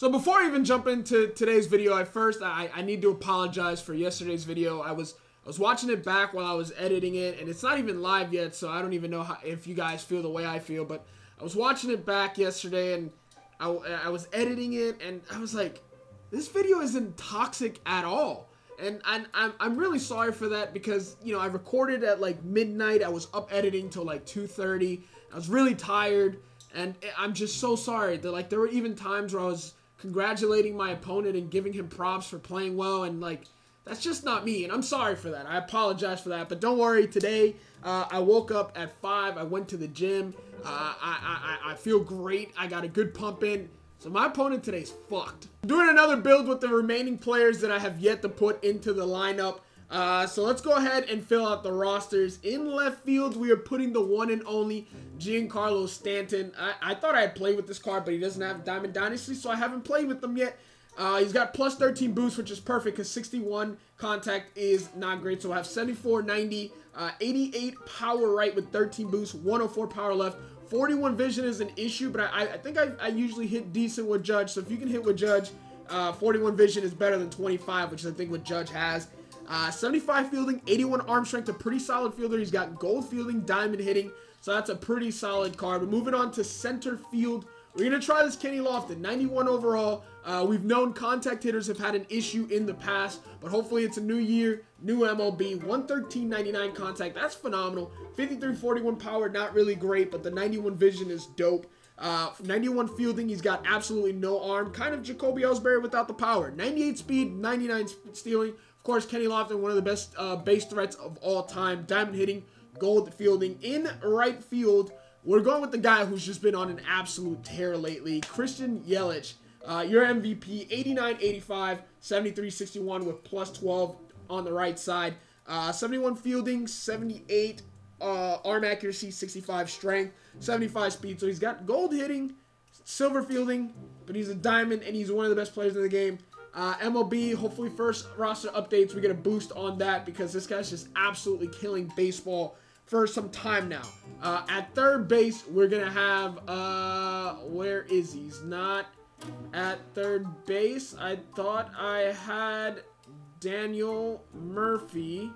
So before I even jump into today's video, I need to apologize for yesterday's video. I was watching it back while I was editing it, and it's not even live yet, so I don't even know if you guys feel the way I feel, but I was watching it back yesterday, and I was editing it, and I was like, this video isn't toxic at all. And I'm really sorry for that because, you know, I recorded at like midnight. I was up editing till like 2:30. I was really tired, and I'm just so sorry that, like, there were even times where I was congratulating my opponent and giving him props for playing well, and like, that's just not me, and I'm sorry for that. I apologize for that, but don't worry. Today, I woke up at 5. I went to the gym. I feel great. I got a good pump in. So my opponent today's fucked. I'm doing another build with the remaining players that I have yet to put into the lineup. So let's go ahead and fill out the rosters. In left field, we are putting the one and only Giancarlo Stanton. I thought I had played with this card, but he doesn't have Diamond Dynasty, so I haven't played with them yet. He's got plus 13 boost, which is perfect because 61 contact is not great. So I have 74, 90, 88 power right with 13 boost, 104 power left. 41 vision is an issue, but I think I usually hit decent with Judge. So if you can hit with Judge, 41 vision is better than 25, which I think what Judge has. 75 fielding, 81 arm strength, a pretty solid fielder. He's got gold fielding, diamond hitting, so that's a pretty solid card. But moving on to center field, we're going to try this Kenny Lofton, 91 overall. We've known contact hitters have had an issue in the past, but hopefully it's a new year, new MLB. 113.99 contact, that's phenomenal. 53.41 power, not really great, but the 91 vision is dope. 91 fielding, he's got absolutely no arm, kind of Jacoby Ellsbury without the power. 98 speed, 99 stealing. Of course, Kenny Lofton, one of the best base threats of all time. Diamond hitting, gold fielding. In right field, we're going with the guy who's just been on an absolute tear lately, Christian Yelich. Your MVP, 89-85, 73-61 with plus 12 on the right side. 71 fielding, 78 arm accuracy, 65 strength, 75 speed. So he's got gold hitting, silver fielding, but he's a diamond, and he's one of the best players in the game. MLB, hopefully first roster updates, we get a boost on that because this guy's just absolutely killing baseball for some time now. At third base, we're going to have, where is he? He's not at third base. I thought I had Daniel Murphy.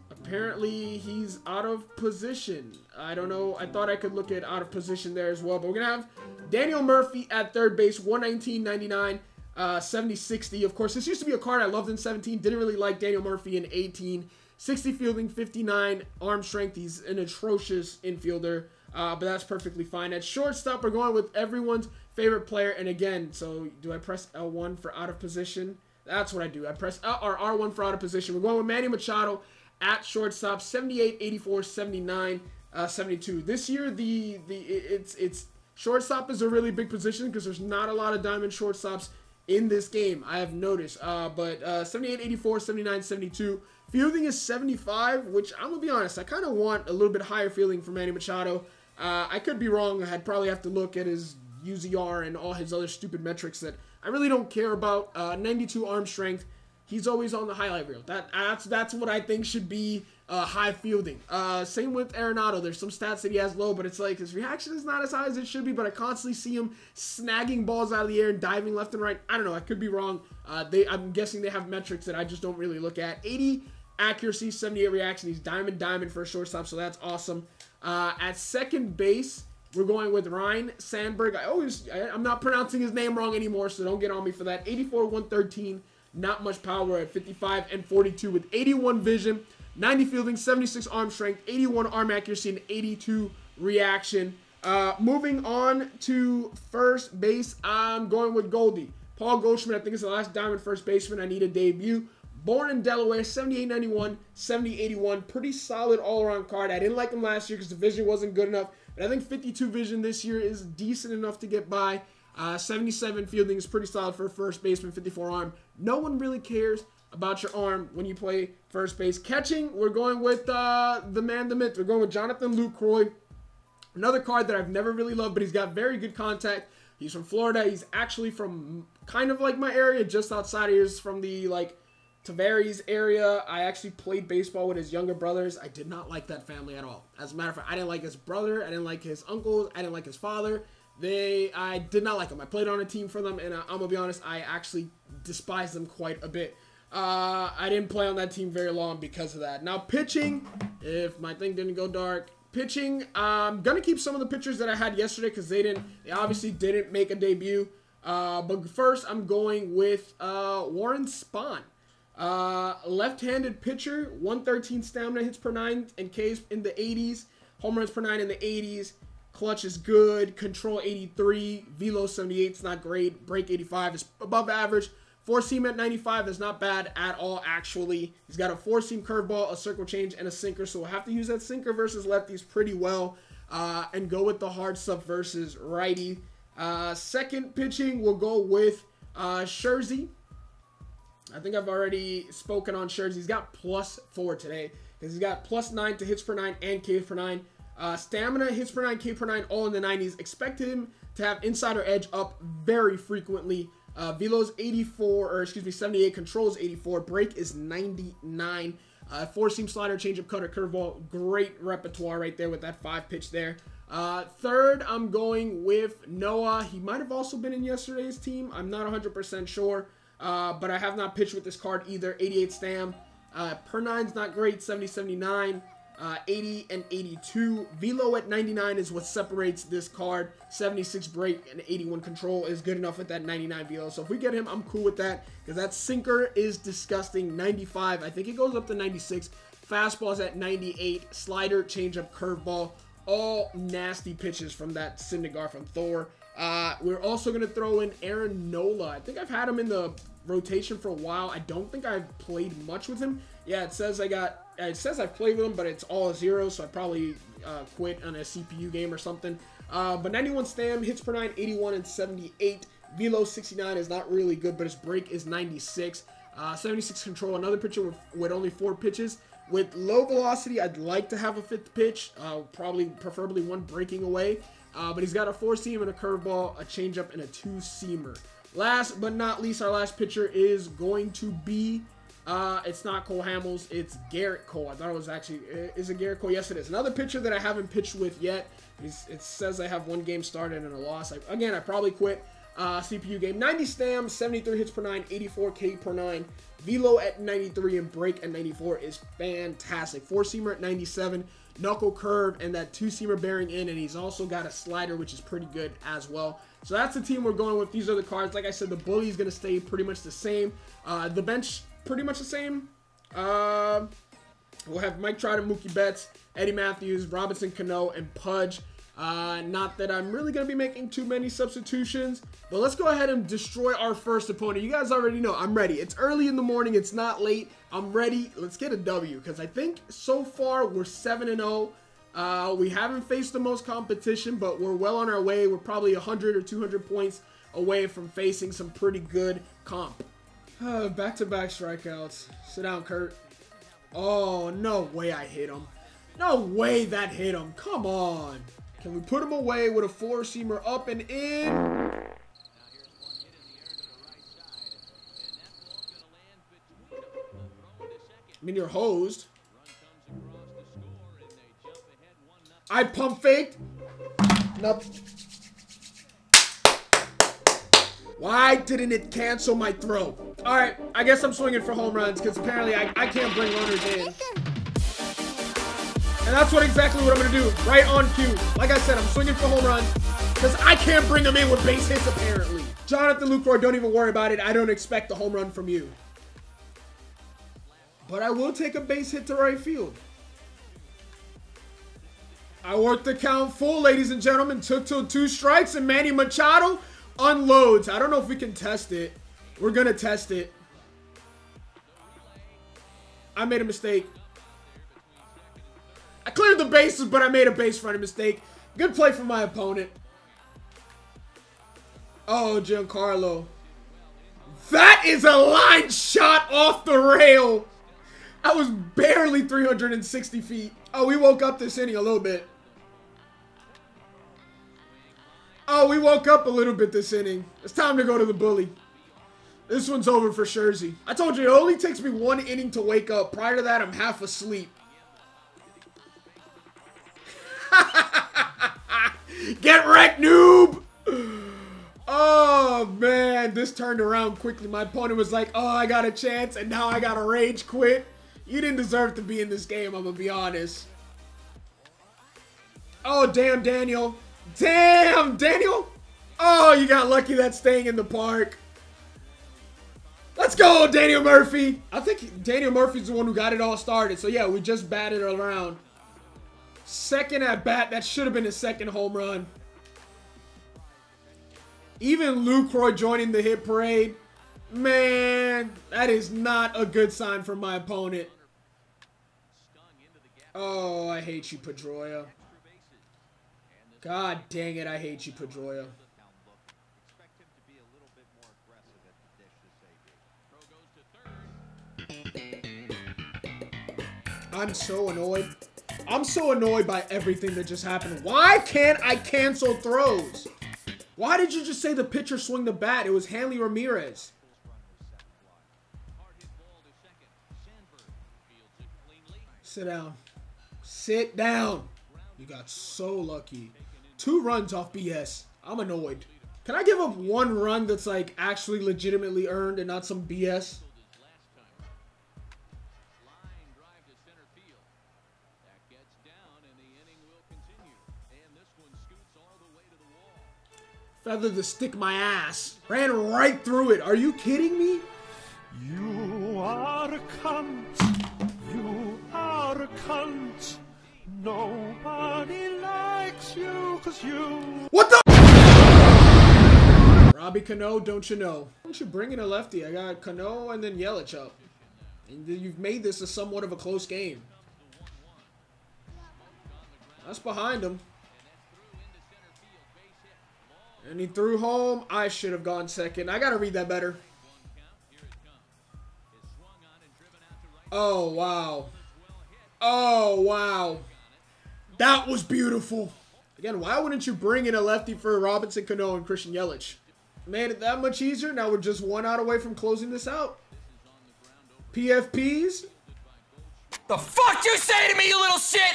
Apparently, he's out of position. I don't know. I thought I could look at out of position there as well. But we're going to have Daniel Murphy at third base, 119.99, 70-60. Of course, this used to be a card I loved in 17. Didn't really like Daniel Murphy in 18. 60 fielding, 59 arm strength. He's an atrocious infielder, but that's perfectly fine. At shortstop, we're going with everyone's favorite player. And again, so do I press L1 for out of position? That's what I do. I press R1 for out of position. We're going with Manny Machado at shortstop, 78, 84, 79, 72. This year, it's shortstop is a really big position because there's not a lot of diamond shortstops in this game, I have noticed. But 78, 84, 79, 72. Fielding is 75, which I'm going to be honest, I kind of want a little bit higher fielding for Manny Machado. I could be wrong. I'd probably have to look at his UZR and all his other stupid metrics that I really don't care about. 92 arm strength. He's always on the highlight reel. That's what I think should be high fielding. Same with Arenado. There's some stats that he has low, but it's like his reaction is not as high as it should be, but I constantly see him snagging balls out of the air and diving left and right. I don't know. I could be wrong. I'm guessing they have metrics that I just don't really look at. 80 accuracy, 78 reaction. He's diamond for a shortstop, so that's awesome. At second base, we're going with Ryan Sandberg. I'm not pronouncing his name wrong anymore, so don't get on me for that. 84, 113. Not much power at 55 and 42 with 81 vision, 90 fielding, 76 arm strength, 81 arm accuracy, and 82 reaction. Moving on to first base, I'm going with Goldie. Paul Goldschmidt, I think, is the last diamond first baseman I need a debut. Born in Delaware, 78-91, 70-81. Pretty solid all-around card. I didn't like him last year because the vision wasn't good enough. But I think 52 vision this year is decent enough to get by. 77 fielding is pretty solid for a first baseman, 54 arm. No one really cares about your arm when you play first base. Catching, we're going with the man, the myth. We're going with Jonathan Lucroy. Another card that I've never really loved, but he's got very good contact. He's from Florida. He's actually from kind of like my area, just outside of here. He's from the, like, Tavares area. I actually played baseball with his younger brothers. I did not like that family at all. As a matter of fact, I didn't like his brother. I didn't like his uncles. I didn't like his father. I did not like them. I played on a team for them, and I'm gonna be honest, I actually despise them quite a bit. I didn't play on that team very long because of that. Now pitching, if my thing didn't go dark, pitching, I'm gonna keep some of the pitchers that I had yesterday because they obviously didn't make a debut. But first, I'm going with Warren Spahn. Left-handed pitcher, 113 stamina, hits per 9, and Ks in the 80s. Home runs per 9 in the 80s. Clutch is good. Control 83. Velo 78 is not great. Break 85 is above average. Four-seam at 95 is not bad at all, actually. He's got a four-seam curveball, a circle change, and a sinker, so we'll have to use that sinker versus lefties pretty well and go with the hard stuff versus righty. Second pitching, we'll go with Scherzer. I think I've already spoken on Scherzer. He's got +4 today because he's got +9 to hits per 9 and Ks per 9. Stamina, hits per 9, K per 9, all in the 90s. Expect him to have insider edge up very frequently. Velo's 84, or excuse me, 78. Control's 84. Break is 99. Four-seam slider, changeup, cutter, curveball. Great repertoire right there with that 5-pitch there. Third, I'm going with Noah. He might have also been in yesterday's team. I'm not 100% sure, but I have not pitched with this card either. 88 stam. Per 9's not great. 70, 79. 80 and 82. Velo at 99 is what separates this card. 76 break and 81 control is good enough at that 99 Velo. So if we get him, I'm cool with that because that sinker is disgusting. 95. I think it goes up to 96. Fastball's at 98. Slider, changeup, curveball. All nasty pitches from that Syndergaard from Thor. We're also going to throw in Aaron Nola. I think I've had him in the rotation for a while. I don't think I've played much with him. Yeah, it says I've played with him, but it's all a 0, so I probably quit on a CPU game or something. But 91 stam, hits per 9, 81 and 78. Velo 69 is not really good, but his break is 96. 76 control, another pitcher with only 4 pitches. With low velocity, I'd like to have a 5th pitch, preferably one breaking away. But he's got a 4-seam and a curveball, a changeup, and a 2-seamer. Last but not least, our last pitcher is going to be, it's not Cole Hamels, it's Garrett Cole. I thought it was actually, is it Garrett Cole? Yes, it is. Another pitcher that I haven't pitched with yet. It says I have 1 game started and a loss. Again, I probably quit. CPU game, 90 stam, 73 hits per 9, 84 K per 9. Velo at 93 and break at 94 is fantastic. 4-seamer at 97, knuckle curve, and that 2-seamer bearing in, and he's also got a slider, which is pretty good as well. So that's the team we're going with. These are the cards. Like I said, the bully is going to stay pretty much the same. The bench, pretty much the same. We'll have Mike Trout and Mookie Betts, Eddie Matthews, Robinson Cano, and Pudge. Not that I'm really going to be making too many substitutions, but let's go ahead and destroy our first opponent. You guys already know I'm ready. It's early in the morning. It's not late. I'm ready. Let's get a W because I think so far we're 7-0. We haven't faced the most competition, but we're well on our way. We're probably 100 or 200 points away from facing some pretty good comp. Back-to-back strikeouts. Sit down, Kurt. Oh, no way I hit him. No way that hit him. Come on. Can we put him away with a 4-seamer up and in? I mean, you're hosed. I pump faked. Nope. Why didn't it cancel my throw? All right, I guess I'm swinging for home runs because apparently I can't bring runners in. And that's exactly what I'm going to do, right on cue. Like I said, I'm swinging for home runs because I can't bring them in with base hits, apparently. Jonathan Lucroy, don't even worry about it. I don't expect a home run from you. But I will take a base hit to right field. I worked the count full, ladies and gentlemen. Took till 2 strikes, and Manny Machado unloads. I don't know if we can test it. We're going to test it. I made a mistake. I cleared the bases, but I made a base running mistake. Good play from my opponent. Oh, Giancarlo. That is a line shot off the rail. I was barely 360 feet. Oh, we woke up this inning a little bit. Oh, we woke up a little bit this inning. It's time to go to the bully. This one's over for Scherzer. I told you, it only takes me 1 inning to wake up. Prior to that, I'm half asleep. Get wrecked, noob! Oh, man. This turned around quickly. My opponent was like, oh, I got a chance, and now I got to rage quit. You didn't deserve to be in this game, I'm going to be honest. Oh, damn, Daniel. Damn, Daniel. Oh, you got lucky that's staying in the park. Let's go, Daniel Murphy. I think Daniel Murphy's the one who got it all started. So, yeah, we just batted around. Second at bat. That should have been his second home run. Even Lucroy joining the hit parade. Man, that is not a good sign for my opponent. Oh, I hate you, Pedroia. God dang it, I hate you, Pedroia. I'm so annoyed. I'm so annoyed by everything that just happened. Why can't I cancel throws? Why did you just say the pitcher swing the bat? It was Hanley Ramirez. Sit down. Sit down. You got so lucky. 2 runs off BS. I'm annoyed. Can I give up 1 run that's like actually legitimately earned and not some BS? Feather the stick my ass. Ran right through it. Are you kidding me? You are a cunt. You are a cunt. Nobody likes you cause you... What the? Robbie Cano, don't you know? Don't you bring in a lefty? I got Cano and then Yelich up. And you've made this a somewhat of a close game. That's behind him. And he threw home. I should have gone second. I got to read that better. Oh, wow. Oh, wow. That was beautiful. Again, why wouldn't you bring in a lefty for Robinson Cano and Christian Yelich? Made it that much easier. Now we're just 1 out away from closing this out. PFPs. The fuck you say to me, you little shit?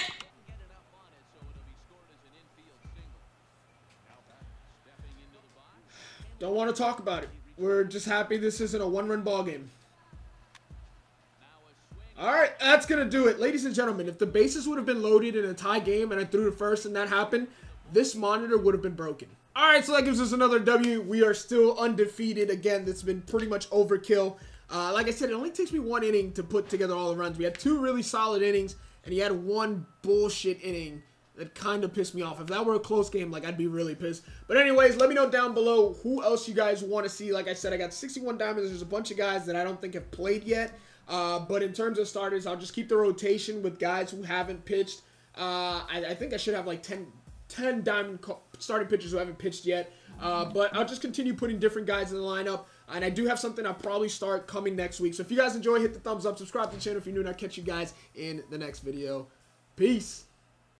Don't want to talk about it. We're just happy this isn't a 1-run ball game. Alright, that's going to do it. Ladies and gentlemen, if the bases would have been loaded in a tie game and I threw to first and that happened, this monitor would have been broken. Alright, so that gives us another W. We are still undefeated. Again, that's been pretty much overkill. Like I said, it only takes me 1 inning to put together all the runs. We had 2 really solid innings, and he had 1 bullshit inning that kind of pissed me off. If that were a close game, like, I'd be really pissed. But anyways, let me know down below who else you guys want to see. Like I said, I got 61 diamonds. There's a bunch of guys that I don't think have played yet. But in terms of starters, I'll just keep the rotation with guys who haven't pitched. I think I should have like 10 diamond starting pitchers who haven't pitched yet. But I'll just continue putting different guys in the lineup. And I do have something I'll probably start coming next week. So if you guys enjoy, hit the thumbs up, subscribe to the channel if you're new, and I'll catch you guys in the next video. Peace.